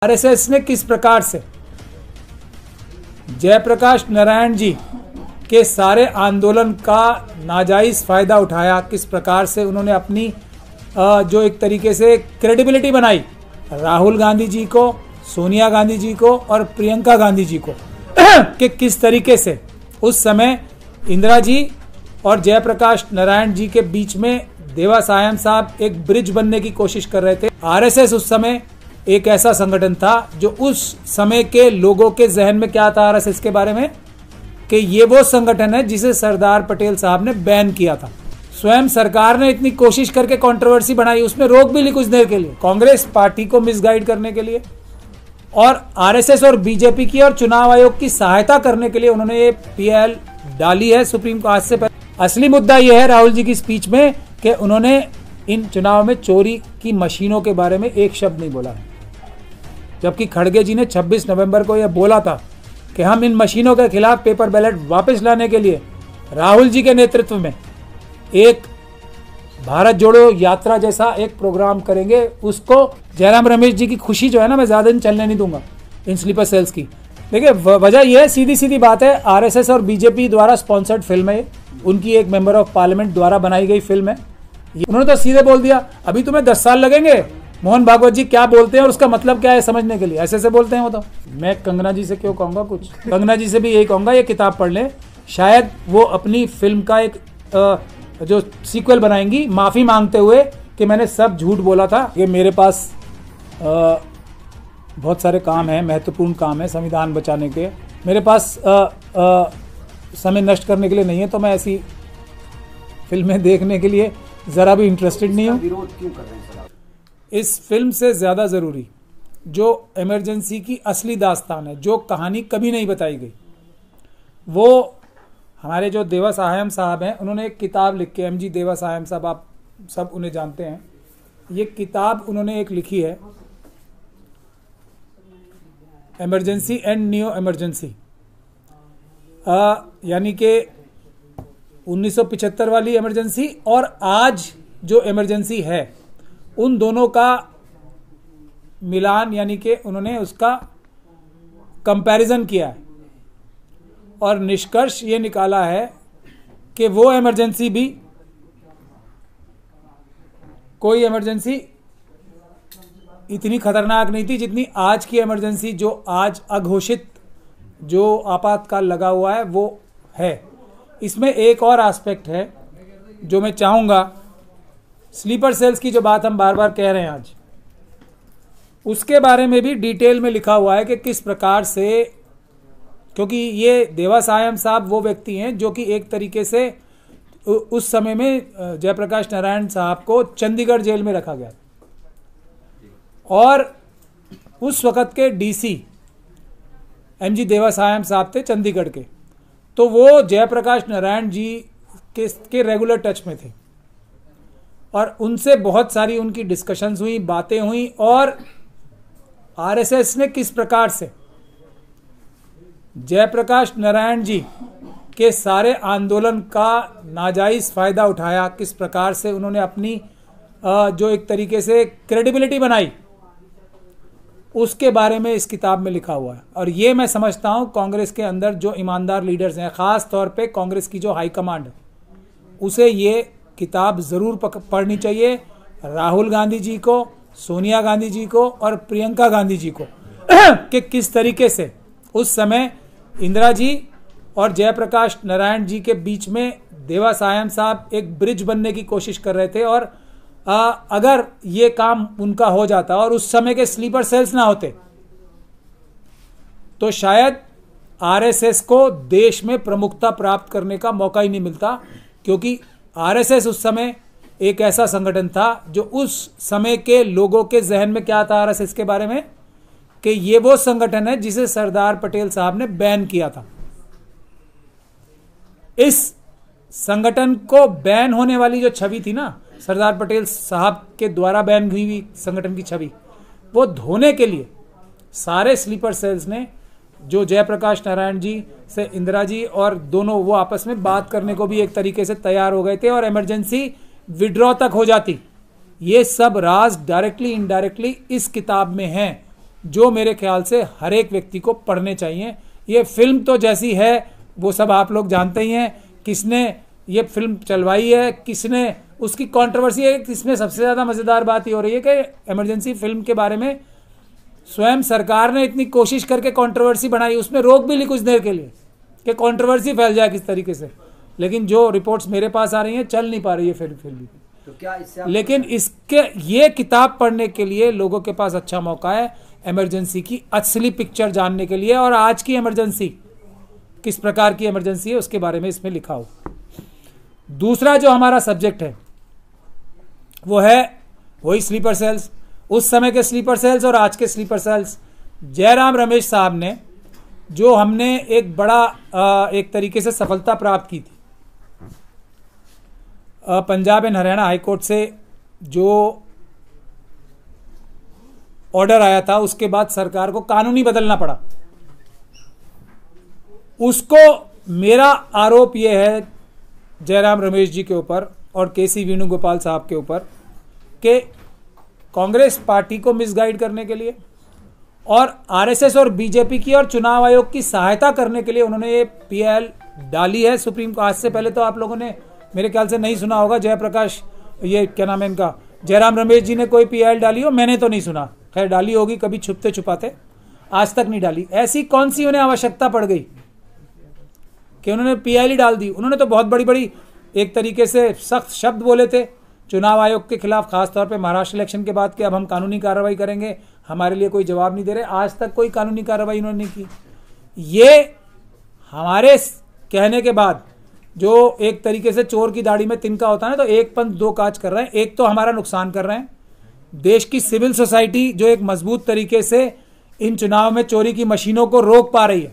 RSS ने किस प्रकार से जयप्रकाश नारायण जी के सारे आंदोलन का नाजायज फायदा उठाया, किस प्रकार से उन्होंने अपनी जो एक तरीके से क्रेडिबिलिटी बनाई राहुल गांधी जी को, सोनिया गांधी जी को और प्रियंका गांधी जी को कि किस तरीके से उस समय इंदिरा जी और जयप्रकाश नारायण जी के बीच में देवासायम साहब एक ब्रिज बनने की कोशिश कर रहे थे। आरएसएस उस समय एक ऐसा संगठन था जो उस समय के लोगों के जहन में क्या था आरएसएस के बारे में कि ये वो संगठन है जिसे सरदार पटेल साहब ने बैन किया था। स्वयं सरकार ने इतनी कोशिश करके कंट्रोवर्सी बनाई, उसमें रोक भी ली कुछ देर के लिए कांग्रेस पार्टी को मिसगाइड करने के लिए, और आरएसएस और बीजेपी की और चुनाव आयोग की सहायता करने के लिए उन्होंने ये पीएल डाली है सुप्रीम कोर्ट से पहले। असली मुद्दा यह है राहुल जी की स्पीच में कि उन्होंने इन चुनाव में चोरी की मशीनों के बारे में एक शब्द नहीं बोला है, जबकि खड़गे जी ने 26 नवंबर को यह बोला था कि हम इन मशीनों के खिलाफ पेपर बैलेट वापस लाने के लिए राहुल जी के नेतृत्व में एक भारत जोड़ो यात्रा जैसा एक प्रोग्राम करेंगे। उसको जयराम रमेश जी की खुशी जो है ना, मैं ज्यादा दिन चलने नहीं दूंगा इन स्लीपर सेल्स की। देखिए वजह यह है, सीधी सीधी बात है, आरएसएस और बीजेपी द्वारा स्पॉन्सर्ड फिल्म है, उनकी एक मेंबर ऑफ पार्लियामेंट द्वारा बनाई गई फिल्म है। उन्होंने तो सीधे बोल दिया अभी तुम्हें 10 साल लगेंगे मोहन भागवत जी क्या बोलते हैं और उसका मतलब क्या है समझने के लिए, ऐसे बोलते हैं वो। तो मैं कंगना जी से क्यों कहूंगा कुछ, कंगना जी से भी यही कहूंगा ये किताब पढ़ लें, शायद वो अपनी फिल्म का एक जो सीक्वल बनाएंगी माफी मांगते हुए कि मैंने सब झूठ बोला था। ये मेरे पास बहुत सारे काम हैं, महत्वपूर्ण काम है संविधान बचाने के, मेरे पास समय नष्ट करने के लिए नहीं है, तो मैं ऐसी फिल्में देखने के लिए जरा भी इंटरेस्टेड नहीं हूँ। विरोध क्यों कर रहे हैं सर? इस फिल्म से ज़्यादा ज़रूरी जो इमरजेंसी की असली दास्तान है, जो कहानी कभी नहीं बताई गई, वो हमारे जो देवासायम साहब हैं उन्होंने एक किताब लिख के, एमजी देवासायम साहब आप सब उन्हें जानते हैं, ये किताब उन्होंने एक लिखी है इमरजेंसी एंड नियो इमरजेंसी, यानी कि 1975 वाली इमरजेंसी और आज जो इमरजेंसी है उन दोनों का मिलान, यानी कि उन्होंने उसका कंपैरिजन किया है और निष्कर्ष ये निकाला है कि वो इमरजेंसी भी कोई इमरजेंसी इतनी खतरनाक नहीं थी जितनी आज की इमरजेंसी, जो आज अघोषित जो आपातकाल लगा हुआ है वो है। इसमें एक और एस्पेक्ट है जो मैं चाहूँगा, स्लीपर सेल्स की जो बात हम बार बार कह रहे हैं आज, उसके बारे में भी डिटेल में लिखा हुआ है कि किस प्रकार से, क्योंकि ये देवासायम साहब वो व्यक्ति हैं जो कि एक तरीके से उस समय में जयप्रकाश नारायण साहब को चंडीगढ़ जेल में रखा गया और उस वक़्त के डीसी एमजी देवासायम साहब थे चंडीगढ़ के, तो वो जयप्रकाश नारायण जी के रेगुलर टच में थे और उनसे बहुत सारी उनकी डिस्कशंस हुई, बातें हुई, और आरएसएस ने किस प्रकार से जयप्रकाश नारायण जी के सारे आंदोलन का नाजायज फायदा उठाया, किस प्रकार से उन्होंने अपनी जो एक तरीके से क्रेडिबिलिटी बनाई, उसके बारे में इस किताब में लिखा हुआ है। और ये मैं समझता हूँ कांग्रेस के अंदर जो ईमानदार लीडर्स हैं, ख़ास तौर पे कांग्रेस की जो हाई कमांड है, उसे ये किताब ज़रूर पढ़नी चाहिए। राहुल गांधी जी को, सोनिया गांधी जी को और प्रियंका गांधी जी को कि किस तरीके से उस समय इंदिरा जी और जयप्रकाश नारायण जी के बीच में देवासायम साहब एक ब्रिज बनने की कोशिश कर रहे थे, और अगर ये काम उनका हो जाता और उस समय के स्लीपर सेल्स ना होते तो शायद आरएसएस को देश में प्रमुखता प्राप्त करने का मौका ही नहीं मिलता, क्योंकि आरएसएस उस समय एक ऐसा संगठन था जो उस समय के लोगों के जहन में क्या था आरएसएस के बारे में कि ये वो संगठन है जिसे सरदार पटेल साहब ने बैन किया था। इस संगठन को बैन होने वाली जो छवि थी ना, सरदार पटेल साहब के द्वारा बैन हुई संगठन की छवि, वो धोने के लिए सारे स्लीपर सेल्स ने, जो जयप्रकाश नारायण जी से इंदिरा जी और दोनों वो आपस में बात करने को भी एक तरीके से तैयार हो गए थे और इमरजेंसी विड्रॉ तक हो जाती। ये सब राज डायरेक्टली इनडायरेक्टली इस किताब में हैं जो मेरे ख्याल से हर एक व्यक्ति को पढ़ने चाहिए। ये फिल्म तो जैसी है वो सब आप लोग जानते ही हैं, किसने ये फिल्म चलवाई है, किसने उसकी कंट्रोवर्सी है। इसमें सबसे ज़्यादा मज़ेदार बात ये हो रही है कि इमरजेंसी फिल्म के बारे में स्वयं सरकार ने इतनी कोशिश करके कंट्रोवर्सी बनाई, उसमें रोक भी ली कुछ देर के लिए कि कंट्रोवर्सी फैल जाए किस तरीके से, लेकिन जो रिपोर्ट्स मेरे पास आ रही हैं चल नहीं पा रही है फिल्म। तो क्या इससे लेकिन इसके ये किताब पढ़ने के लिए लोगों के पास अच्छा मौका है इमरजेंसी की असली पिक्चर जानने के लिए, और आज की इमरजेंसी किस प्रकार की इमरजेंसी है उसके बारे में इसमें लिखा हो। दूसरा जो हमारा सब्जेक्ट है वो है वही स्लीपर सेल्स। उस समय के स्लीपर सेल्स और आज के स्लीपर सेल्स, जयराम रमेश साहब ने जो हमने एक बड़ा एक तरीके से सफलता प्राप्त की थी, Punjab and Haryana high court से जो ऑर्डर आया था उसके बाद सरकार को कानूनी बदलना पड़ा। उसको मेरा आरोप यह है जयराम रमेश जी के ऊपर और केसी वेणुगोपाल साहब के ऊपर कि कांग्रेस पार्टी को मिसगाइड करने के लिए और आरएसएस और बीजेपी की और चुनाव आयोग की सहायता करने के लिए उन्होंने ये पीएल डाली है सुप्रीम कोर्ट। आज से पहले तो आप लोगों ने मेरे ख्याल से नहीं सुना होगा, जयप्रकाश ये क्या नाम है इनका, जयराम रमेश जी ने कोई पीएल डाली हो, मैंने तो नहीं सुना। खैर डाली होगी कभी छुपते छुपाते, आज तक नहीं डाली। ऐसी कौन सी उन्हें आवश्यकता पड़ गई कि उन्होंने पीएल ही डाल दी। उन्होंने तो बहुत बड़ी बड़ी एक तरीके से सख्त शब्द बोले थे चुनाव आयोग के खिलाफ, खासतौर पे महाराष्ट्र इलेक्शन के बाद कि अब हम कानूनी कार्रवाई करेंगे, हमारे लिए कोई जवाब नहीं दे रहे। आज तक कोई कानूनी कार्रवाई उन्होंने नहीं की। ये हमारे कहने के बाद जो एक तरीके से चोर की दाढ़ी में तिनका होता है ना, तो एक पंथ दो काज कर रहे हैं। एक तो हमारा नुकसान कर रहे हैं, देश की सिविल सोसाइटी जो एक मजबूत तरीके से इन चुनाव में चोरी की मशीनों को रोक पा रही है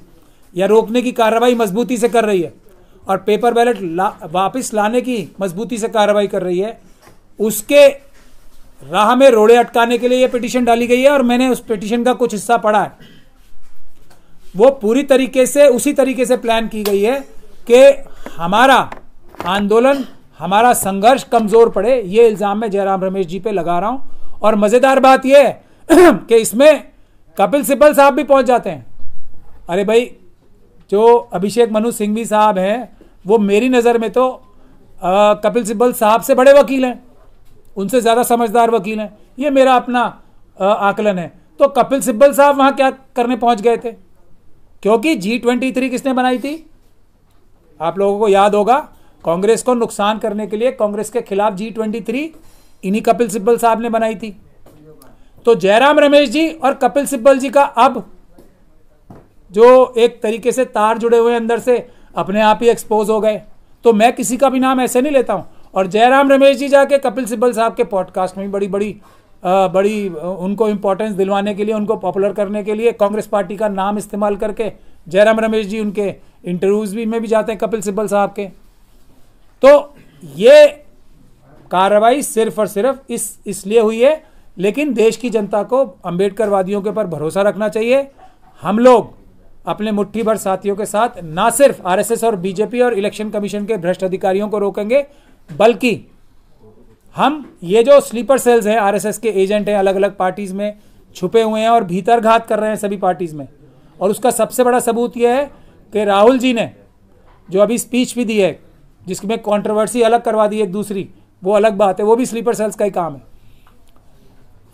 या रोकने की कार्रवाई मजबूती से कर रही है और पेपर बैलेट वापस लाने की मजबूती से कार्रवाई कर रही है, उसके राह में रोड़े अटकाने के लिए ये पिटीशन डाली गई है। और मैंने उस पिटीशन का कुछ हिस्सा पढ़ा है, वो पूरी तरीके से उसी तरीके से प्लान की गई है कि हमारा आंदोलन, हमारा संघर्ष कमजोर पड़े। ये इल्जाम मैं जयराम रमेश जी पे लगा रहा हूं। और मजेदार बात यह है कि इसमें कपिल सिब्बल साहब भी पहुंच जाते हैं। अरे भाई, जो अभिषेक मनु सिंघवी साहब हैं वो मेरी नज़र में तो कपिल सिब्बल साहब से बड़े वकील हैं, उनसे ज़्यादा समझदार वकील हैं, ये मेरा अपना आकलन है। तो कपिल सिब्बल साहब वहाँ क्या करने पहुँच गए थे? क्योंकि G23 किसने बनाई थी? आप लोगों को याद होगा, कांग्रेस को नुकसान करने के लिए, कांग्रेस के खिलाफ G23 इन्हीं कपिल सिब्बल साहब ने बनाई थी। तो जयराम रमेश जी और कपिल सिब्बल जी का अब जो एक तरीके से तार जुड़े हुए अंदर से अपने आप ही एक्सपोज हो गए। तो मैं किसी का भी नाम ऐसे नहीं लेता हूं। और जयराम रमेश जी जाके कपिल सिब्बल साहब के पॉडकास्ट में भी बड़ी उनको इंपॉर्टेंस दिलवाने के लिए, उनको पॉपुलर करने के लिए कांग्रेस पार्टी का नाम इस्तेमाल करके जयराम रमेश जी उनके इंटरव्यूज में भी जाते हैं कपिल सिब्बल साहब के। तो ये कार्रवाई सिर्फ और सिर्फ इसलिए हुई है, लेकिन देश की जनता को अंबेडकरवादियों के ऊपर भरोसा रखना चाहिए। हम लोग अपने मुट्ठी भर साथियों के साथ ना सिर्फ आरएसएस और बीजेपी और इलेक्शन कमीशन के भ्रष्ट अधिकारियों को रोकेंगे, बल्कि हम ये जो स्लीपर सेल्स हैं, आरएसएस के एजेंट हैं, अलग अलग पार्टीज में छुपे हुए हैं और भीतर घात कर रहे हैं सभी पार्टीज में। और उसका सबसे बड़ा सबूत यह है कि राहुल जी ने जो अभी स्पीच भी दी है, जिसमें कंट्रोवर्सी अलग करवा दी एक दूसरी, वो अलग बात है, वो भी स्लीपर सेल्स का ही काम है।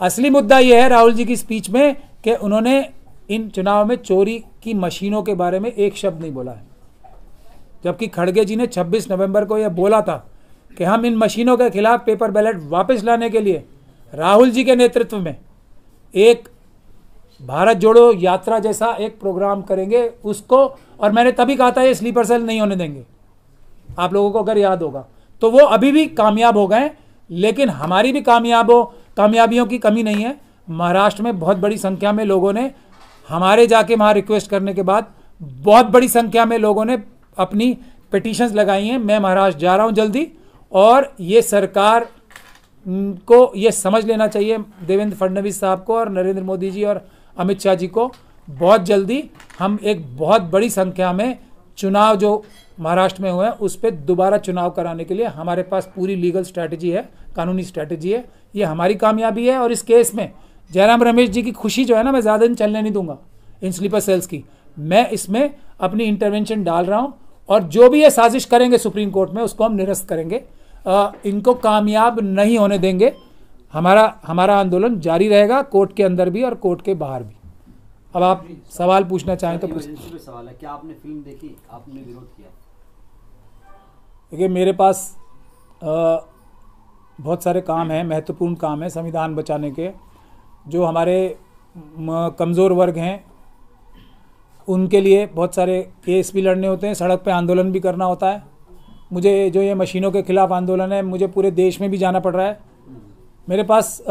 असली मुद्दा यह है राहुल जी की स्पीच में कि उन्होंने इन चुनाव में चोरी की मशीनों के बारे में एक शब्द नहीं बोला है, जबकि खड़गे जी ने 26 नवंबर को यह बोला था कि हम इन मशीनों के खिलाफ पेपर बैलेट वापस लाने के लिए राहुल जी के नेतृत्व में एक भारत जोड़ो यात्रा जैसा एक प्रोग्राम करेंगे उसको। और मैंने तभी कहा था ये स्लीपर सेल नहीं होने देंगे, आप लोगों को अगर याद होगा। तो वो अभी भी कामयाब हो गए, लेकिन हमारी भी कामयाबियों की कमी नहीं है। महाराष्ट्र में बहुत बड़ी संख्या में लोगों ने हमारे जाके वहाँ रिक्वेस्ट करने के बाद बहुत बड़ी संख्या में लोगों ने अपनी पिटीशंस लगाई हैं। मैं महाराष्ट्र जा रहा हूँ जल्दी, और ये सरकार को ये समझ लेना चाहिए, देवेंद्र फडणवीस साहब को और नरेंद्र मोदी जी और अमित शाह जी को, बहुत जल्दी हम एक बहुत बड़ी संख्या में चुनाव जो महाराष्ट्र में हुए हैं उस पर दोबारा चुनाव कराने के लिए हमारे पास पूरी लीगल स्ट्रैटेजी है, कानूनी स्ट्रैटेजी है। ये हमारी कामयाबी है। और इस केस में जयराम रमेश जी की खुशी जो है ना, मैं ज़्यादा दिन चलने नहीं दूंगा इन स्लीपर सेल्स की। मैं इसमें अपनी इंटरवेंशन डाल रहा हूं और जो भी ये साजिश करेंगे सुप्रीम कोर्ट में उसको हम निरस्त करेंगे, इनको कामयाब नहीं होने देंगे। हमारा आंदोलन जारी रहेगा, कोर्ट के अंदर भी और कोर्ट के बाहर भी। अब आप सवाल पूछना चाहें तो पूछ। सवाल है, क्या आपने फिल्म देखी, आपने विरोध किया? देखिए, मेरे पास बहुत सारे काम हैं, महत्वपूर्ण काम हैं संविधान बचाने के। जो हमारे कमज़ोर वर्ग हैं उनके लिए बहुत सारे केस भी लड़ने होते हैं, सड़क पे आंदोलन भी करना होता है। मुझे जो ये मशीनों के खिलाफ आंदोलन है, मुझे पूरे देश में भी जाना पड़ रहा है। मेरे पास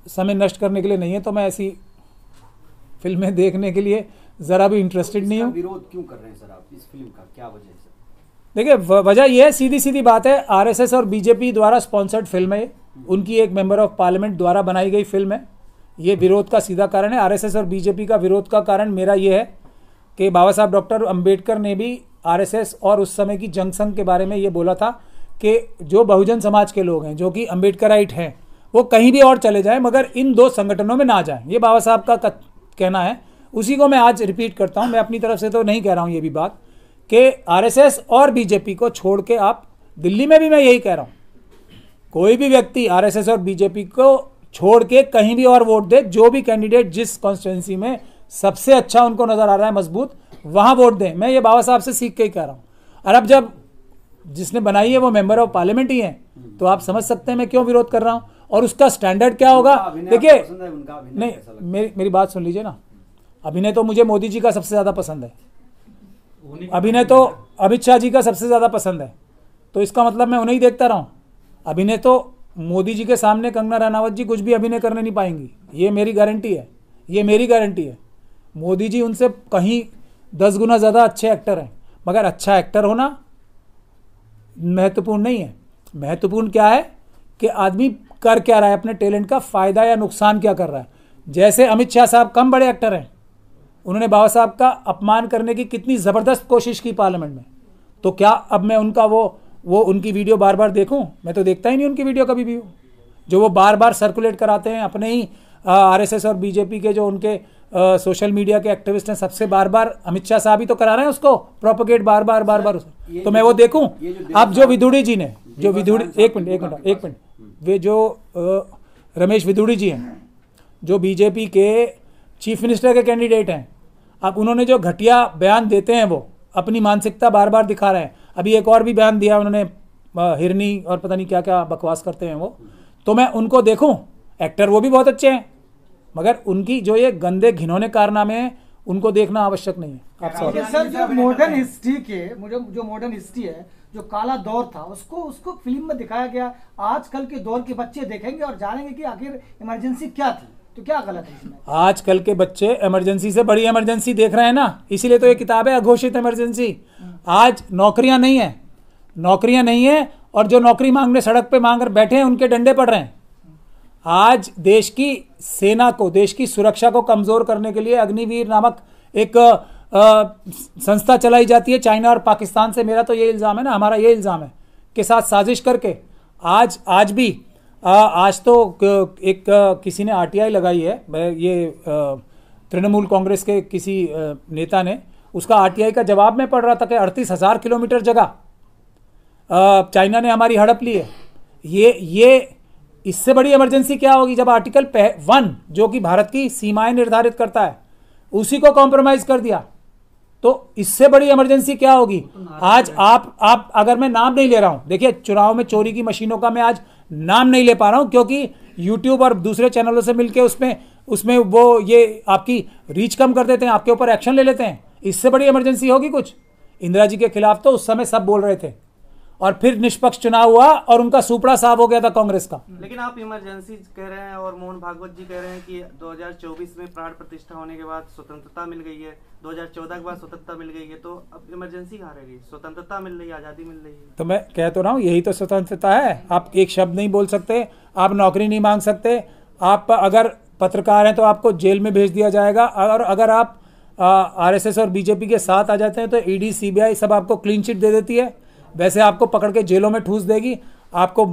समय नष्ट करने के लिए नहीं है, तो मैं ऐसी फिल्में देखने के लिए ज़रा भी इंटरेस्टेड नहीं हूँ। विरोध क्यों कर रहे हैं सर आप इस फिल्म का, क्या वजह है? देखिए, वजह यह है, सीधी सीधी बात है, आरएसएस और बीजेपी द्वारा स्पॉन्सर्ड फिल्म है। उनकी एक मेंबर ऑफ पार्लियामेंट द्वारा बनाई गई फिल्म है। ये विरोध का सीधा कारण है। आरएसएस और बीजेपी का विरोध का कारण मेरा ये है कि बाबा साहब डॉक्टर अंबेडकर ने भी आरएसएस और उस समय की जंग संघ के बारे में ये बोला था कि जो बहुजन समाज के लोग हैं, जो कि अंबेडकराइट हैं, वो कहीं भी और चले जाएं मगर इन दो संगठनों में ना जाएं। ये बाबा साहब का कहना है, उसी को मैं आज रिपीट करता हूं। मैं अपनी तरफ से तो नहीं कह रहा हूं ये भी बात कि आरएसएस और बीजेपी को छोड़ के आप, दिल्ली में भी मैं यही कह रहा हूं, कोई भी व्यक्ति आरएसएस और बीजेपी को छोड़ के कहीं भी और वोट दे, जो भी कैंडिडेट जिस कॉन्स्टिट्यूंसी में सबसे अच्छा उनको नजर आ रहा है मजबूत, वहां वोट दें। मैं ये बाबा साहब से सीख के ही कह रहा हूं। और अब जब जिसने बनाई है वो मेंबर ऑफ पार्लियामेंट ही है, तो आप समझ सकते हैं मैं क्यों विरोध कर रहा हूं और उसका स्टैंडर्ड क्या होगा। देखिए, नहीं, मेरी बात सुन लीजिए ना। अभिनय तो मुझे मोदी जी का सबसे ज्यादा पसंद है, अभिनय तो अमित शाह जी का सबसे ज्यादा पसंद है, तो इसका मतलब मैं उन्हें ही देखता रहा हूं। अभिनय तो मोदी जी के सामने कंगना रनावत जी कुछ भी अभिनय करने नहीं पाएंगी, ये मेरी गारंटी है, ये मेरी गारंटी है। मोदी जी उनसे कहीं 10 गुना ज़्यादा अच्छे एक्टर हैं, मगर अच्छा एक्टर होना महत्वपूर्ण नहीं है। महत्वपूर्ण क्या है कि आदमी कर क्या रहा है, अपने टैलेंट का फ़ायदा या नुकसान क्या कर रहा है। जैसे अमित शाह साहब कम बड़े एक्टर हैं, उन्होंने बाबा साहब का अपमान करने की कितनी ज़बरदस्त कोशिश की पार्लियामेंट में, तो क्या अब मैं उनका वो उनकी वीडियो बार बार देखूं? मैं तो देखता ही नहीं उनकी वीडियो कभी भी, जो वो बार बार सर्कुलेट कराते हैं अपने ही आरएसएस और बीजेपी के जो उनके सोशल मीडिया के एक्टिविस्ट हैं, सबसे बार बार अमित शाह साहब ही तो करा रहे हैं उसको प्रोपोगेट बार बार। तो मैं वो देखूं? अब जो विदुड़ी जी ने, जो विदुड़ी, एक मिनट, वे जो रमेश विदुड़ी जी हैं, जो बीजेपी के चीफ मिनिस्टर के कैंडिडेट हैं, अब उन्होंने जो घटिया बयान देते हैं, वो अपनी मानसिकता बार बार दिखा रहे हैं। अभी एक और भी बयान दिया उन्होंने, हिरनी और पता नहीं क्या क्या बकवास करते हैं वो, तो मैं उनको देखूं? एक्टर वो भी बहुत अच्छे हैं, मगर उनकी जो ये गंदे घिनौने कारनामे हैं उनको देखना आवश्यक नहीं है। सर, जो मॉडर्न हिस्ट्री के, मुझे जो मॉडर्न हिस्ट्री है, जो काला दौर था, उसको फिल्म में दिखाया गया। आजकल के दौर के बच्चे देखेंगे और जानेंगे कि आखिर इमरजेंसी क्या थी, तो क्या गलत है इसमें? आजकल के बच्चे इमरजेंसी से बड़ी इमरजेंसी देख रहे हैं ना, इसीलिए तो ये किताब है अघोषित इमरजेंसी। आज नौकरियां नहीं है और जो नौकरी मांगने सड़क पे मांग कर बैठे हैं उनके डंडे पड़ रहे हैं। आज देश की सेना को, देश की सुरक्षा को कमजोर करने के लिए अग्निवीर नामक एक संस्था चलाई जाती है चाइना और पाकिस्तान से। मेरा तो ये इल्ज़ाम है ना, हमारा ये इल्ज़ाम है के साथ साजिश करके आज भी आज तो एक किसी ने आरटीआई लगाई है, ये तृणमूल कांग्रेस के किसी नेता ने, उसका आरटीआई का जवाब में पढ़ रहा था कि 38,000 किलोमीटर जगह चाइना ने हमारी हड़प ली है। ये इससे बड़ी इमरजेंसी क्या होगी जब आर्टिकल 1 जो कि भारत की सीमाएं निर्धारित करता है उसी को कॉम्प्रोमाइज कर दिया, तो इससे बड़ी इमरजेंसी क्या होगी? आज आप अगर मैं नाम नहीं ले रहा हूं, देखिए चुनाव में चोरी की मशीनों का मैं आज नाम नहीं ले पा रहा हूं क्योंकि यूट्यूब और दूसरे चैनलों से मिलके उसमें वो ये आपकी रीच कम कर देते हैं, आपके ऊपर एक्शन ले लेते हैं। इससे बड़ी इमरजेंसी होगी कुछ? इंदिरा जी के खिलाफ तो उस समय सब बोल रहे थे और फिर निष्पक्ष चुनाव हुआ और उनका सुपड़ा साफ हो गया था कांग्रेस का। लेकिन आप इमरजेंसी कह रहे हैं और मोहन भागवत जी कह रहे हैं कि 2024 में प्राण प्रतिष्ठा होने के बाद स्वतंत्रता मिल गई है, 2014 के बाद स्वतंत्रता मिल गई है, तो अब इमरजेंसी कहाँ रह गई? स्वतंत्रता मिल रही है, आजादी मिल रही है। तो मैं कह तो रहा हूँ यही तो स्वतंत्रता है। आप एक शब्द नहीं बोल सकते, आप नौकरी नहीं मांग सकते, आप अगर पत्रकार हैं तो आपको जेल में भेज दिया जाएगा, और अगर आप आरएसएस और बीजेपी के साथ आ जाते हैं तो ईडी सीबीआई सब आपको क्लीन चिट दे देती है, वैसे आपको पकड़ के जेलों में ठूस देगी। आपको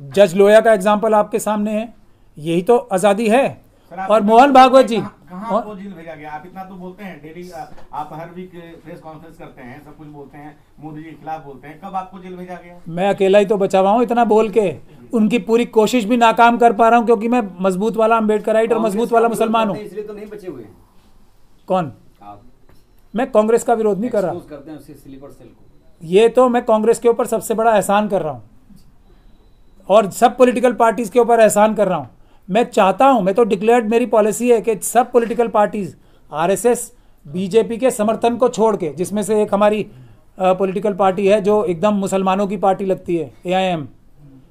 जज लोया का एग्जाम्पल आपके सामने है, यही तो आज़ादी है। सर, आप और मोहन भागवत जी कहाँ आपको जेल भेजा गया? आप इतना तो बोलते हैं डेली, आप हर वीक प्रेस कॉन्फ्रेंस करते हैं, सब कुछ बोलते हैं, मोदी जी के खिलाफ बोलते हैं, कब आपको जेल भेजा गया? मैं अकेला ही तो बचा हुआ हूँ इतना बोल के, उनकी पूरी कोशिश भी नाकाम कर पा रहा हूँ क्योंकि मैं मजबूत वाला अम्बेडकराइट और मजबूत वाला मुसलमान हूँ। इसलिए तो नहीं बचे हुए हैं कौन? आप मैं कांग्रेस का विरोध नहीं कर रहा, एक्सपोज करते हैं उसके स्लीपर सेल को। ये तो मैं कांग्रेस के ऊपर सबसे बड़ा एहसान कर रहा हूँ और सब पॉलिटिकल पार्टीज के ऊपर एहसान कर रहा हूँ। मैं चाहता हूँ, मैं तो डिक्लेयर्ड मेरी पॉलिसी है कि सब पॉलिटिकल पार्टीज आरएसएस बीजेपी के समर्थन को छोड़ के, जिसमें से एक हमारी पॉलिटिकल पार्टी है जो एकदम मुसलमानों की पार्टी लगती है एआईएम,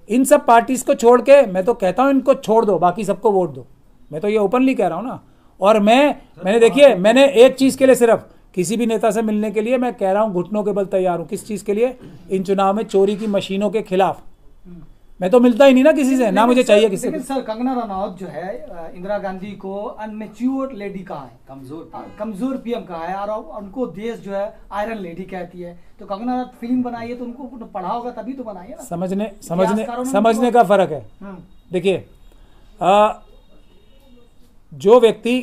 इन सब पार्टीज को छोड़ के मैं तो कहता हूँ इनको छोड़ दो, बाकी सबको वोट दो। मैं तो ये ओपनली कह रहा हूँ ना। और मैंने देखिए, मैंने एक चीज़ के लिए, सिर्फ किसी भी नेता से मिलने के लिए मैं कह रहा हूँ घुटनों के बल तैयार हूँ। किस चीज़ के लिए? इन चुनाव में चोरी की मशीनों के खिलाफ। मैं तो मिलता ही नहीं ना किसी से, ना मुझे चाहिए किसी से। लेकिन सर कंगना रनौत जो है इंदिरा गांधी को अनमेच्योर लेडी कहा है, कमजोर पीएम कहा है, और उनको देश जो है आयरन लेडी कहती है। तो कंगना रनौत फिल्म बनाई है तो उनको पढ़ा होगा तभी तो बनाई है ना। समझने का फर्क है। देखिए, जो व्यक्ति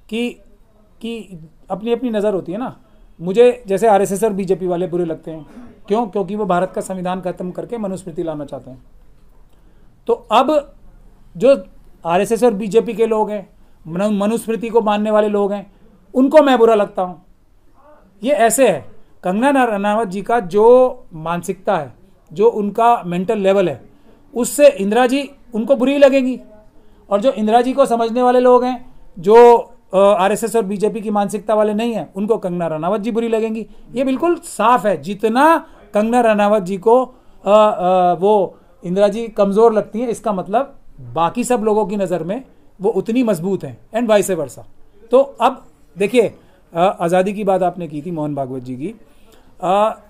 की अपनी अपनी नज़र होती है ना, मुझे जैसे आरएसएस और बीजेपी वाले बुरे लगते हैं। क्यों? क्योंकि वो भारत का संविधान खत्म करके मनुस्मृति लाना चाहते हैं। तो अब जो आरएसएस और बीजेपी के लोग हैं, मनुस्मृति को मानने वाले लोग हैं, उनको मैं बुरा लगता हूँ। ये ऐसे है, कंगना रनावत जी का जो मानसिकता है, जो उनका मेंटल लेवल है, उससे इंदिरा जी उनको बुरी लगेंगी। और जो इंदिरा जी को समझने वाले लोग हैं, जो आरएसएस और बीजेपी की मानसिकता वाले नहीं हैं, उनको कंगना रनावत जी बुरी लगेंगी। ये बिल्कुल साफ है। जितना कंगना रनावत जी को वो इंदिरा जी कमज़ोर लगती हैं, इसका मतलब बाकी सब लोगों की नज़र में वो उतनी मजबूत हैं, एंड वाइस वर्सा। तो अब देखिए, आज़ादी की बात आपने की थी मोहन भागवत जी की।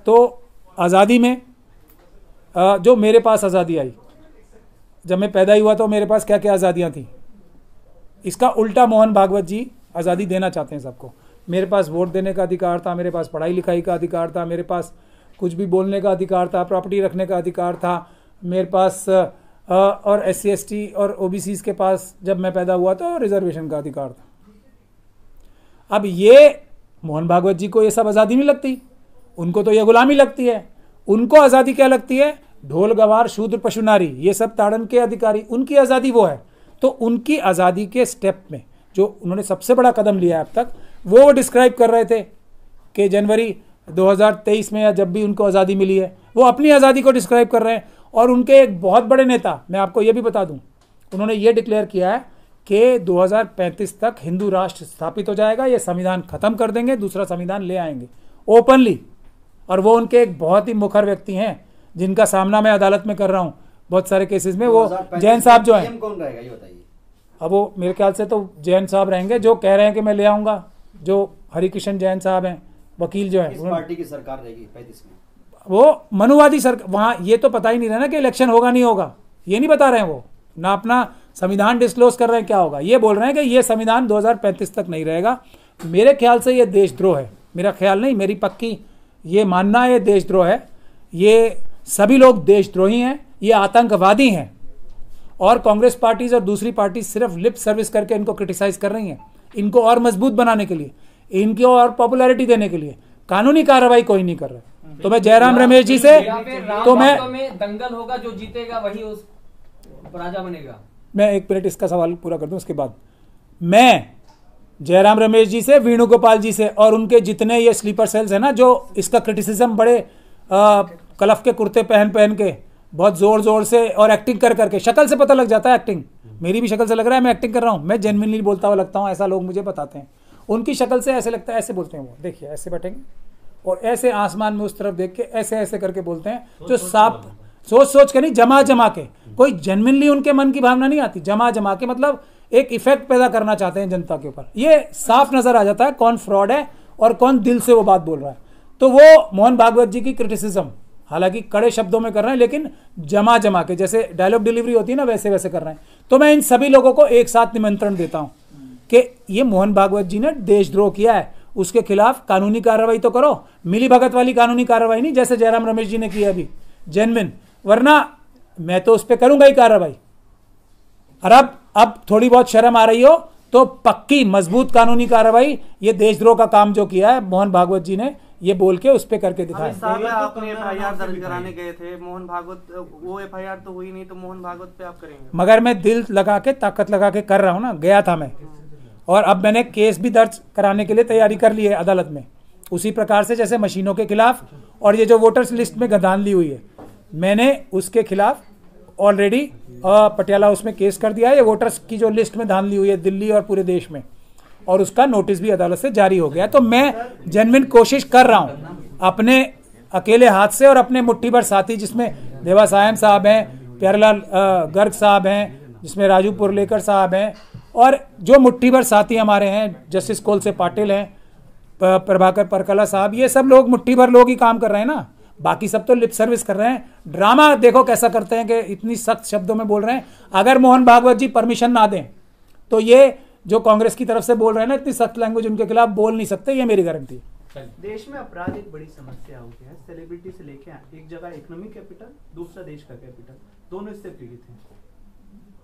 तो आज़ादी में जो मेरे पास आज़ादी आई, जब मैं पैदा ही हुआ तो मेरे पास क्या क्या आज़ादियाँ थी, इसका उल्टा मोहन भागवत जी आज़ादी देना चाहते हैं सबको। मेरे पास वोट देने का अधिकार था, मेरे पास पढ़ाई लिखाई का अधिकार था, मेरे पास कुछ भी बोलने का अधिकार था, प्रॉपर्टी रखने का अधिकार था, मेरे पास और SC ST और OBCs के पास जब मैं पैदा हुआ तो रिजर्वेशन का अधिकार था। अब ये मोहन भागवत जी को ये सब आज़ादी नहीं लगती, उनको तो ये गुलामी लगती है। उनको आज़ादी क्या लगती है? ढोल गवार शूद्र पशु नारी, ये सब ताड़न के अधिकारी, उनकी आज़ादी वो है। तो उनकी आज़ादी के स्टेप में जो उन्होंने सबसे बड़ा कदम लिया है अब तक, वो डिस्क्राइब कर रहे थे कि जनवरी 2023 में या जब भी उनको आज़ादी मिली है, वो अपनी आज़ादी को डिस्क्राइब कर रहे हैं। और उनके एक बहुत बड़े नेता, मैं आपको ये भी बता दूं, उन्होंने ये डिक्लेयर किया है कि 2035 तक हिंदू राष्ट्र स्थापित हो जाएगा, ये संविधान खत्म कर देंगे, दूसरा संविधान ले आएंगे ओपनली। और वो उनके एक बहुत ही मुखर व्यक्ति हैं जिनका सामना मैं अदालत में कर रहा हूँ बहुत सारे केसेस में। वो जैन साहब जो है, कौन रहेगा ये बताइए। अब वो मेरे ख्याल से तो जैन साहब रहेंगे, जो कह रहे हैं कि मैं ले आऊँगा, जो हरिकिशन जैन साहब हैं, वकील जो है। किस पार्टी की सरकार रहेगी 35 में? वो मनुवादी सरकार। वहाँ ये तो पता ही नहीं रहा ना कि इलेक्शन होगा नहीं होगा, ये नहीं बता रहे हैं वो, ना अपना संविधान डिस्क्लोज कर रहे हैं क्या होगा। ये बोल रहे हैं कि ये संविधान 2035 तक नहीं रहेगा। मेरे ख्याल से ये देशद्रोह है, मेरा ख्याल नहीं, मेरी पक्की ये मानना है, ये देशद्रोह है। ये सभी लोग देशद्रोही हैं, ये आतंकवादी हैं। और कांग्रेस पार्टीज और दूसरी पार्टी सिर्फ लिप सर्विस करके इनको क्रिटिसाइज कर रही हैं, इनको और मजबूत बनाने के लिए, इनकी और पॉपुलैरिटी देने के लिए। कानूनी कार्रवाई कोई नहीं कर रहा। तो मैं जयराम रमेश जी से, तो मैं दंगल होगा, जो जीतेगा वही उस राजा बनेगा। मैं एक मिनट इसका सवाल पूरा कर दूं, उसके बाद मैं जयराम रमेश जी से, वेणुगोपाल जी से और उनके जितने ये स्लीपर सेल्स हैं ना, जो इसका क्रिटिसिज्म बड़े कलफ के कुर्ते पहन पहन के बहुत जोर जोर से और एक्टिंग कर करके, शक्ल से पता लग जाता है एक्टिंग, मेरी भी शक्ल से लग रहा है मैं एक्टिंग कर रहा हूँ, मैं जेन्युइनली बोलता हुआ लगता हूँ, ऐसा लोग मुझे बताते हैं। उनकी शक्ल से ऐसे लगता है, ऐसे बोलते हैं वो, देखिए ऐसे बैठेंगे और ऐसे आसमान में उस तरफ देख के ऐसे ऐसे करके बोलते हैं, जो साफ सोच सोच के नहीं, जमा जमा के, कोई जेन्युइनली उनके मन की भावना नहीं आती, जमा जमा के मतलब एक इफेक्ट पैदा करना चाहते हैं जनता के ऊपर। ये साफ नजर आ जाता है कौन फ्रॉड है और कौन दिल से वो बात बोल रहा है। तो वो मोहन भागवत जी की क्रिटिसिज्म हालांकि कड़े शब्दों में कर रहे हैं, लेकिन जमा जमा के, जैसे डायलॉग डिलीवरी होती है ना, वैसे वैसे कर रहे हैं। तो मैं इन सभी लोगों को एक साथ निमंत्रण देता हूं कि ये मोहन भागवत जी ने देशद्रोह किया है, उसके खिलाफ कानूनी कार्रवाई तो करो, मिली भगत वाली कानूनी कार्रवाई नहीं जैसे जयराम रमेश जी ने की अभी, जेन्युइन, वरना मैं तो उस पर करूंगा ही कार्रवाई। और अब थोड़ी बहुत शर्म आ रही हो तो पक्की मजबूत कानूनी कार्रवाई, ये देशद्रोह का काम जो किया है मोहन भागवत जी ने, ये बोल के उस पे करके दिखाया। साहब आपने एफआईआर दर्ज कराने गए थे, मोहन भागवत, वो एफआईआर तो हुई नहीं, तो मोहन भागवत पे आप करेंगे? मगर मैं दिल लगा के ताकत लगा के कर रहा हूँ ना, गया था मैं, और अब मैंने केस भी दर्ज कराने के लिए तैयारी कर ली है अदालत में, उसी प्रकार से जैसे मशीनों के खिलाफ और ये जो वोटर्स लिस्ट में धांधली हुई है, मैंने उसके खिलाफ ऑलरेडी पटियाला उसमें केस कर दिया है। ये वोटर्स की जो लिस्ट में धांधली हुई है दिल्ली और पूरे देश में, और उसका नोटिस भी अदालत से जारी हो गया। तो मैं जेन्युइन कोशिश कर रहा हूं अपने अकेले हाथ से और अपने मुट्ठी भर साथी, जिसमें देवा सायम साहब हैं, प्यारेलाल गर्ग साहब हैं, जिसमें राजू पुरलेकर साहब हैं, और जो मुट्ठी भर साथी हमारे हैं, जस्टिस कोलसे पाटिल हैं, प्रभाकर परकला साहब, ये सब लोग मुट्ठी भर लोग ही काम कर रहे हैं ना, बाकी सब तो लिप सर्विस कर रहे हैं। ड्रामा देखो कैसा करते हैं कि इतनी सख्त शब्दों में बोल रहे हैं। अगर मोहन भागवत जी परमिशन ना दें तो ये जो कांग्रेस की तरफ से बोल रहे हैं ना, इतनी सख्त लैंग्वेज उनके खिलाफ बोल नहीं सकते, ये मेरी गारंटी है। देश में अपराध एक बड़ी समस्या हो गया है। सेलिब्रिटी से लेके एक जगह इकोनॉमिक कैपिटल, दूसरा देश का कैपिटल, दोनों इससे पीड़ित हैं।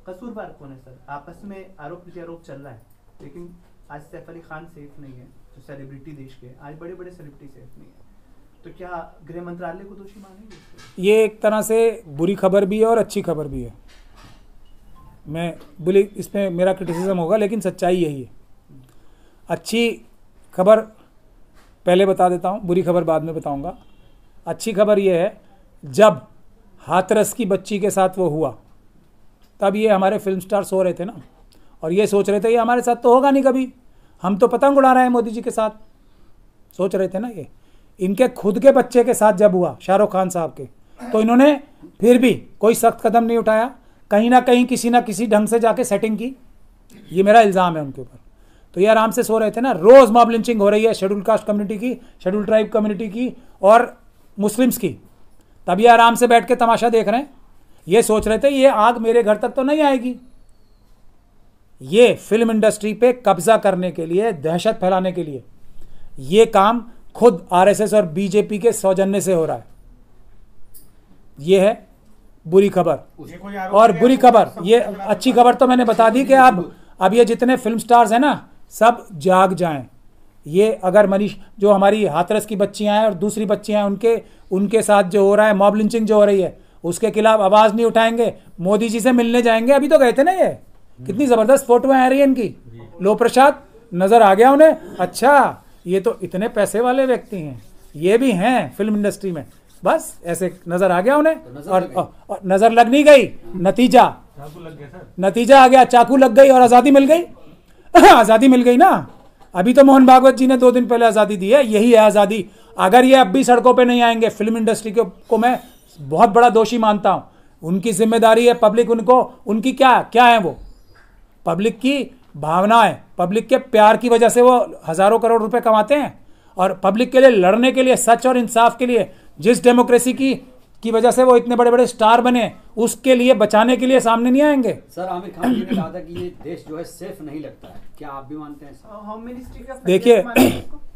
कसूरवार कौन है सर? आपस में आरोप प्रत्यारोप चल रहा है, लेकिन आज सैफ अली खान सेफ नहीं है, जो सेलिब्रिटी देश के, आज बड़े बड़े सेलिब्रिटी सेफ नहीं है, तो क्या गृह मंत्रालय को दोषी मानेंगे? ये एक तरह से बुरी खबर भी है और अच्छी खबर भी है। मैं बोली इसमें मेरा क्रिटिसिज्म होगा, लेकिन सच्चाई यही है। अच्छी खबर पहले बता देता हूँ, बुरी खबर बाद में बताऊँगा। अच्छी खबर ये है, जब हाथरस की बच्ची के साथ वो हुआ, तब ये हमारे फिल्म स्टार सो रहे थे ना, और ये सोच रहे थे ये हमारे साथ तो होगा नहीं कभी, हम तो पतंग उड़ा रहे हैं मोदी जी के साथ, सोच रहे थे ना। ये इनके खुद के बच्चे के साथ जब हुआ शाहरुख खान साहब के, तो इन्होंने फिर भी कोई सख्त कदम नहीं उठाया, कहीं ना कहीं किसी ना किसी ढंग से जाके सेटिंग की। ये मेरा इल्ज़ाम है उनके ऊपर। तो ये आराम से सो रहे थे ना। रोज़ मॉब लिंचिंग हो रही है शेड्यूल कास्ट कम्युनिटी की, शेड्यूल ट्राइब कम्युनिटी की और मुस्लिम्स की, तब ये आराम से बैठ के तमाशा देख रहे हैं। ये सोच रहे थे ये आग मेरे घर तक तो नहीं आएगी। ये फिल्म इंडस्ट्री पे कब्जा करने के लिए, दहशत फैलाने के लिए ये काम खुद आरएसएस और बीजेपी के सौजन्य से हो रहा है। ये है बुरी खबर। और बुरी खबर, ये अच्छी खबर तो मैंने बता दी कि अब ये जितने फिल्म स्टार्स हैं ना, सब जाग जाएं। ये अगर मनीष, जो हमारी हाथरस की बच्चियां हैं और दूसरी बच्चियां हैं, उनके साथ जो हो रहा है मॉब लिंचिंग जो हो रही है, उसके खिलाफ आवाज नहीं उठाएंगे, मोदी जी से मिलने जाएंगे। अभी तो गए थे ना, ये कितनी जबरदस्त फोटोएं आ रही है इनकी। लो प्रसाद नजर आ गया उन्हें, अच्छा ये तो इतने पैसे वाले व्यक्ति हैं, ये भी हैं फिल्म इंडस्ट्री में, बस ऐसे नजर आ गया उन्हें। और नजर लग नहीं गई, नतीजा आ गया, चाकू लग गई और आजादी मिल गई। आजादी मिल गई ना। अभी तो मोहन भागवत जी ने 2 दिन पहले आजादी दी है, यही है आजादी। अगर ये अब भी सड़कों पे नहीं आएंगे, फिल्म इंडस्ट्री को मैं बहुत बड़ा दोषी मानता हूं। उनकी जिम्मेदारी है, पब्लिक उनकी क्या है, वो पब्लिक की भावना है, पब्लिक के प्यार की वजह से वो हजारों करोड़ रुपए कमाते हैं। और पब्लिक के लिए लड़ने के लिए, सच और इंसाफ के लिए, जिस डेमोक्रेसी की वजह से वो इतने बड़े बड़े स्टार बने, उसके लिए बचाने के लिए सामने नहीं आएंगे। सर आमिर खान जी ने कहा था कि ये देश जो है सेफ नहीं लगता है, क्या आप भी मानते हैं? होम मिनिस्ट्री का देखिए,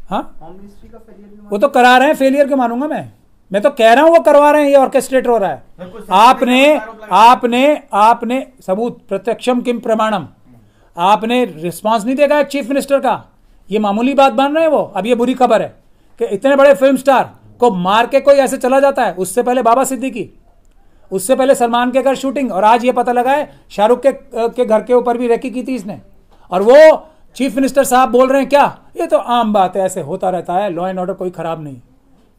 हाँ होम मिनिस्ट्री का फेलियर वो तो करा रहे हैं, फेलियर क्यों मानूंगा मैं तो कह रहा हूं वो करवा रहे हैं, ये ऑर्केस्ट्रेट हो रहा है। आपने सबूत प्रत्यक्षम किम प्रमाणम, आपने रिस्पांस नहीं देगा एक चीफ मिनिस्टर का, ये मामूली बात मान रहे हैं वो। अब ये बुरी खबर है कि इतने बड़े फिल्म स्टार को मार के कोई ऐसे चला जाता है। उससे पहले बाबा सिद्दीकी, उससे पहले सलमान के घर शूटिंग, और आज ये पता लगा है शाहरुख के घर के ऊपर भी रेकी की थी इसने। और वो चीफ मिनिस्टर साहब बोल रहे हैं क्या, ये तो आम बात है, ऐसे होता रहता है, लॉ एंड ऑर्डर कोई खराब नहीं।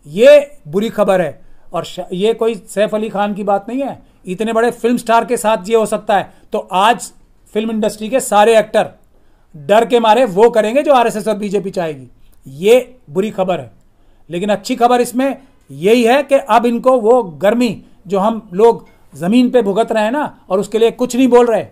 ये बुरी खबर है। और ये कोई सैफ अली खान की बात नहीं है, इतने बड़े फिल्म स्टार के साथ ये हो सकता है। तो आज फिल्म इंडस्ट्री के सारे एक्टर डर के मारे वो करेंगे जो आरएसएस और बीजेपी चाहेगी। ये बुरी खबर है। लेकिन अच्छी खबर इसमें यही है कि अब इनको वो गर्मी जो हम लोग जमीन पे भुगत रहे हैं ना, और उसके लिए कुछ नहीं बोल रहे,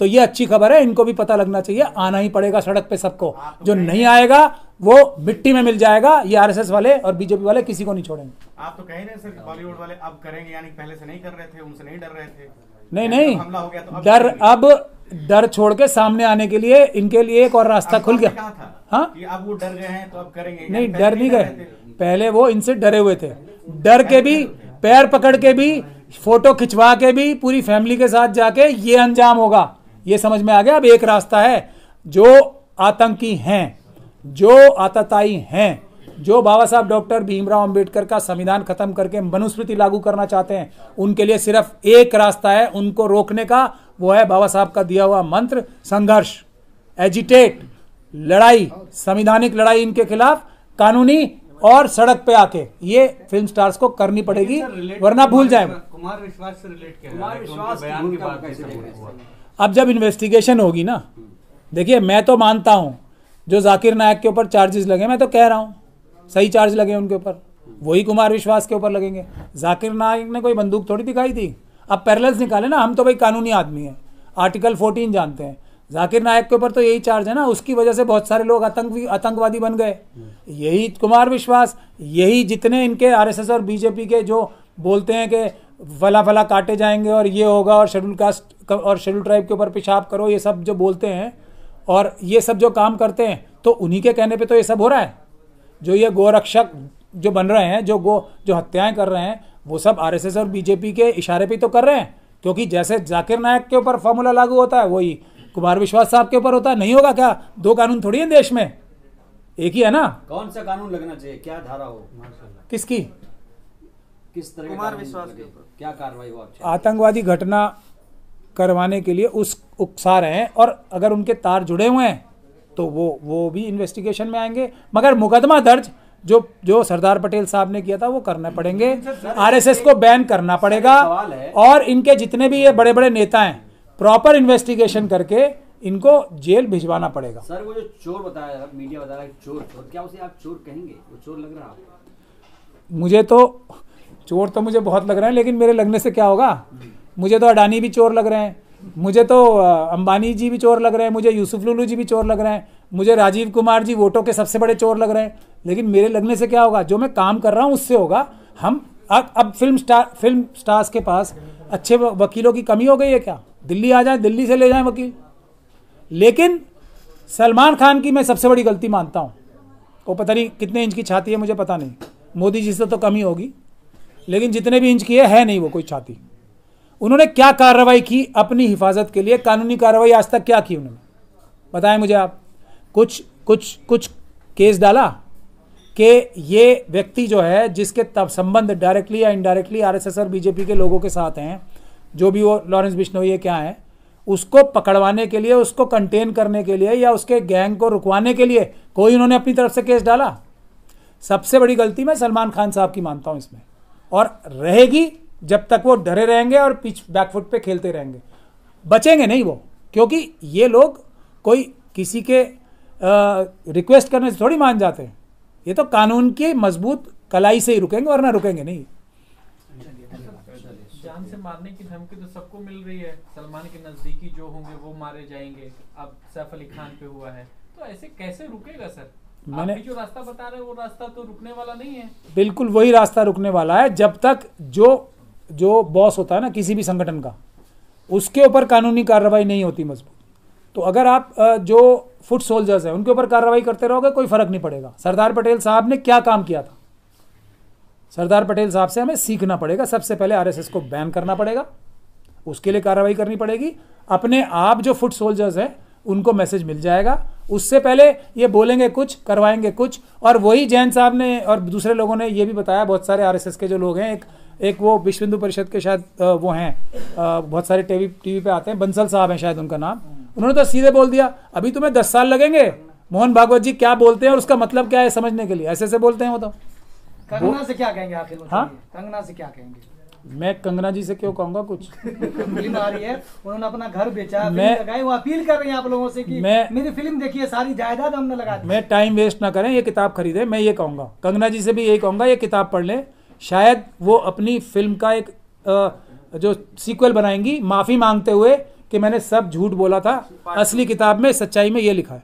तो ये अच्छी खबर है। इनको भी पता लगना चाहिए, आना ही पड़ेगा सड़क पे सबको। जो नहीं आएगा वो मिट्टी में मिल जाएगा। ये आरएसएस वाले और बीजेपी वाले किसी को नहीं छोड़ेंगे। आप तो कह रहे हैं सर बॉलीवुड वाले अब करेंगे, यानी पहले से नहीं कर रहे थे, उनसे नहीं डर रहे थे। नहीं, हमला हो गया तो डर, अब डर छोड़ के सामने आने के लिए इनके लिए एक और रास्ता खुल गया। हाँ, अब वो डर गए हैं तो अब करेंगे। नहीं, डर नहीं गए, पहले वो इनसे डरे हुए थे। डर के भी, पैर पकड़ के भी, फोटो खिंचवा के भी पूरी फैमिली के साथ जाके ये अंजाम होगा। ये समझ में आ गया। अब एक रास्ता है, जो आतंकी हैं, जो आतताई हैं, जो बाबा साहब डॉक्टर भीमराव अंबेडकर का संविधान खत्म करके मनुस्मृति लागू करना चाहते हैं, उनके लिए सिर्फ एक रास्ता है उनको रोकने का, वो है बाबा साहब का दिया हुआ मंत्र, संघर्ष, एजिटेट, लड़ाई, संविधानिक लड़ाई इनके खिलाफ, कानूनी और सड़क पे आके ये फिल्म स्टार्स को करनी पड़ेगी, वरना भूल जाए। कुमार विश्वास से रिलेट किया कुमार विश्वास की बयान के भूमिका बाद कैसे कैसे देख रहे हुआ? हैं? अब जब इन्वेस्टिगेशन होगी ना, देखिए मैं तो मानता हूं जो जाकिर नायक के ऊपर चार्जेस लगे, मैं तो कह रहा हूं सही चार्ज लगे उनके ऊपर, वही कुमार विश्वास के ऊपर लगेंगे। जाकिर नायक ने कोई बंदूक थोड़ी दिखाई थी। अब पैरेलल्स निकाले ना, हम तो भाई कानूनी आदमी हैं, आर्टिकल 14 जानते हैं। जाकिर नायक के ऊपर तो यही चार्ज है ना, उसकी वजह से बहुत सारे लोग आतंकवादी बन गए। यही कुमार विश्वास, यही जितने इनके आरएसएस और बीजेपी के जो बोलते हैं कि फला फला काटे जाएंगे और ये होगा और शेड्यूल कास्ट और शेड्यूल ट्राइब के ऊपर पेशाब करो, ये सब जो बोलते हैं और ये सब जो काम करते हैं, तो उन्हीं के कहने पे तो ये सब हो रहा है। जो ये गोरक्षक जो बन रहे हैं, जो हत्याएं कर रहे हैं, वो सब आरएसएस और बीजेपी के इशारे पे तो कर रहे हैं। क्योंकि जैसे जाकिर नायक के ऊपर फॉर्मूला लागू होता है, वही कुमार विश्वास साहब के ऊपर होता है। नहीं होगा क्या? दो कानून थोड़ी है देश में, एक ही है ना। कौन सा कानून लगना चाहिए, क्या धारा हो, किसकी? किस तरह के कुमार कानून विश्वास लगे? के ऊपर। क्या कार्रवाई हो आप चाहते आतंकवादी घटना करवाने के लिए उकसा रहे हैं, और अगर उनके तार जुड़े हुए हैं तो वो भी इन्वेस्टिगेशन में आएंगे। मगर मुकदमा दर्ज जो सरदार पटेल साहब ने किया था वो करने पड़ेंगे। आरएसएस को बैन करना पड़ेगा, सवाल है। और इनके जितने भी ये बड़े बड़े नेता हैं, प्रॉपर इन्वेस्टिगेशन करके इनको जेल भिजवाना पड़ेगा। सर वो जो चोर बताया, मीडिया बता रहा है चोर, क्या उसे आप चोर कहेंगे? वो चोर लग रहा है आपको? मुझे तो चोर तो मुझे बहुत लग रहे हैं, लेकिन मेरे लगने से क्या होगा? मुझे तो अडानी भी चोर लग रहे हैं, मुझे तो अंबानी जी भी चोर लग रहे हैं, मुझे यूसुफ लुलू जी भी चोर लग रहे हैं, मुझे राजीव कुमार जी वोटों के सबसे बड़े चोर लग रहे हैं। लेकिन मेरे लगने से क्या होगा? जो मैं काम कर रहा हूं उससे होगा। हम अब फिल्म स्टार्स के पास अच्छे वकीलों की कमी हो गई है क्या? दिल्ली आ जाए, दिल्ली से ले जाएं वकील। लेकिन सलमान खान की मैं सबसे बड़ी गलती मानता हूं। वो पता नहीं कितने इंच की छाती है, मुझे पता नहीं, मोदी जी से तो कमी होगी, लेकिन जितने भी इंच की है नहीं वो कोई छाती। उन्होंने क्या कार्रवाई की अपनी हिफाजत के लिए? कानूनी कार्रवाई आज तक क्या की उन्होंने? बताएं मुझे आप। कुछ केस डाला कि ये व्यक्ति जो है, जिसके तब संबंध डायरेक्टली या इनडायरेक्टली आरएसएस और बीजेपी के लोगों के साथ हैं, जो भी वो लॉरेंस बिश्नोई है क्या है, उसको पकड़वाने के लिए, उसको कंटेन करने के लिए, या उसके गैंग को रुकवाने के लिए कोई उन्होंने अपनी तरफ से केस डाला? सबसे बड़ी गलती मैं सलमान खान साहब की मानता हूं इसमें, और रहेगी जब तक वो डरे रहेंगे और पिच बैकफुट पे खेलते रहेंगे। बचेंगे नहीं वो, क्योंकि ये लोग कोई किसी के रिक्वेस्ट करने से थोड़ी मान जाते हैं। ये तो कानून की मजबूत कलाई से ही रुकेंगे, वरना रुकेंगे नहीं। जान से मारने की धमकी तो सबको मिल रही है। सलमान के नजदीकी जो होंगे वो मारे जाएंगे। अब सैफ अली खान पे हुआ है, तो ऐसे कैसे रुकेगा सर? आप भी जो रास्ता बता रहे हैं वो रास्ता तो रुकने वाला नहीं है। बिल्कुल वही रास्ता रुकने वाला है, जब तक जो बॉस होता है ना किसी भी संगठन का, उसके ऊपर कानूनी कार्रवाई नहीं होती मजबूत। तो अगर आप जो फुट सोल्जर्स हैं उनके ऊपर कार्रवाई करते रहोगे, कोई फर्क नहीं पड़ेगा। सरदार पटेल साहब ने क्या काम किया था? सरदार पटेल साहब से हमें सीखना पड़ेगा। सबसे पहले आरएसएस को बैन करना पड़ेगा, उसके लिए कार्रवाई करनी पड़ेगी। अपने आप जो फुट सोल्जर्स हैं उनको मैसेज मिल जाएगा। उससे पहले ये बोलेंगे कुछ, करवाएंगे कुछ। और वही जैन साहब ने और दूसरे लोगों ने ये भी बताया, बहुत सारे आरएसएस के जो लोग हैं, एक वो विश्व हिंदू परिषद के शायद वो हैं, बहुत सारे टीवी पे आते हैं, बंसल साहब हैं शायद उनका नाम। उन्होंने तो सीधे बोल दिया, अभी तुम्हें 10 साल लगेंगे मोहन भागवत जी क्या बोलते हैं और उसका मतलब क्या है समझने के लिए। ऐसे बोलते हैं वो तो। कंगना से क्या कहेंगे आखिर? हाँ? कंगना से क्या कहेंगे? मैं कंगना जी से क्यों कहूंगा कुछ? फिल्म आ रही है, उन्होंने अपना घर बेचा, मैं- लगाई, वो अपील कर रही है आप लोगों से कि मेरी फिल्म देखिए, सारी जायदाद हमने लगा दी। मैं टाइम वेस्ट ना करें, ये किताब खरीदें। मैं ये कहूँगा, कंगना जी से भी यही कहूँगा, ये किताब पढ़ लें। शायद वो अपनी फिल्म का एक जो सीक्वल बनाएंगी, माफ़ी मांगते हुए कि मैंने सब झूठ बोला था, असली किताब में सच्चाई में ये लिखा है।